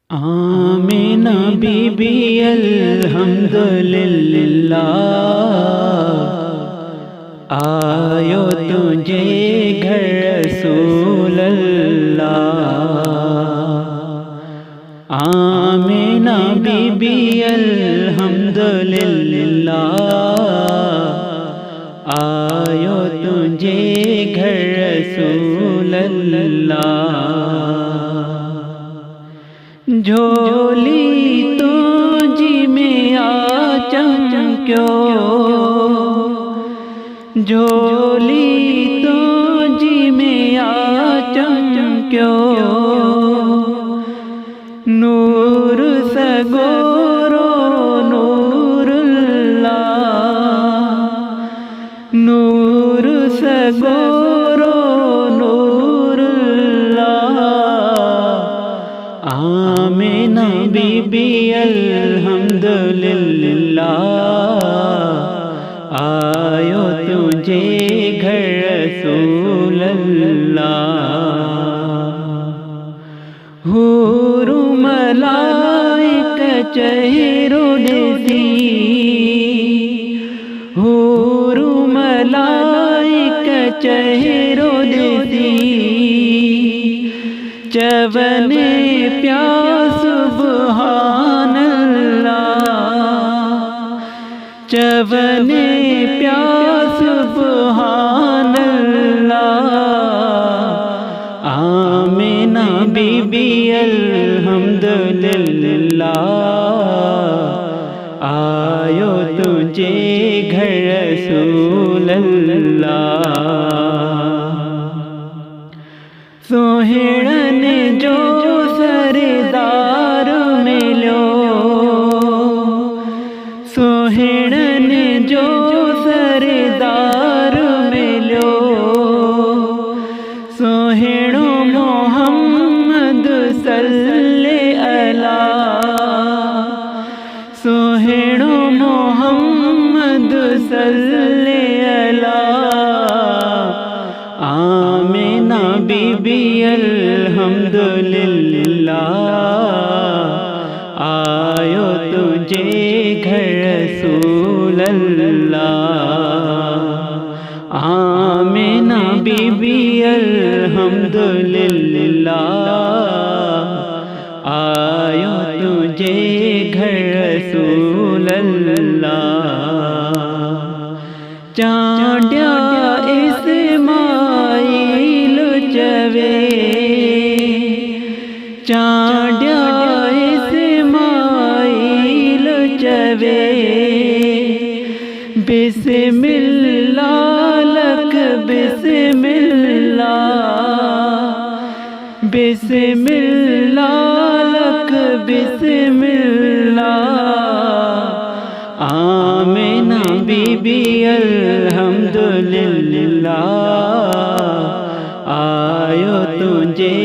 Amina be be الحمدللہ، آیو تجھے گھر رسول اللہ۔ آمینہ بی بی الحمدللہ، آیو تجھے گھر رسول اللہ۔ جھولی تجھی میں آ چمکیو، جھولی تجھی میں آ چمکیو، نور سگورو نور اللہ، نور سگورو نور اللہ۔ آمینہ بی بی الحمدللہ، آیو تجھے گھر رسول اللہ۔ حور ملائکہ چہرو دیسی، حور ملائکہ چہرو دیسی، چونے پیاس سبحان اللہ، چونے پیاس سبحان اللہ۔ آمینہ بی بی الحمدللہ، آیو تجھے گھر رسول اللہ۔ سوہڑن جو سردار ملو، سوہڑن جو سردار ملو، سوہڑو محمد صلی اللہ، سوہڑو محمد صلی اللہ۔ آمینہ بی بی الحمدللہ، آیو تجھے گھر رسول اللہ۔ آمینہ بی بی الحمدللہ، آیو تجھے گھر رسول اللہ۔ چانڈیا اسماعیل چوے، چانڈیا اسماعیل چوے، بسم اللہ لک بسم اللہ، بسم اللہ لک بسم اللہ۔ آمینہ بی بی الحمدللہ، آیو تجھے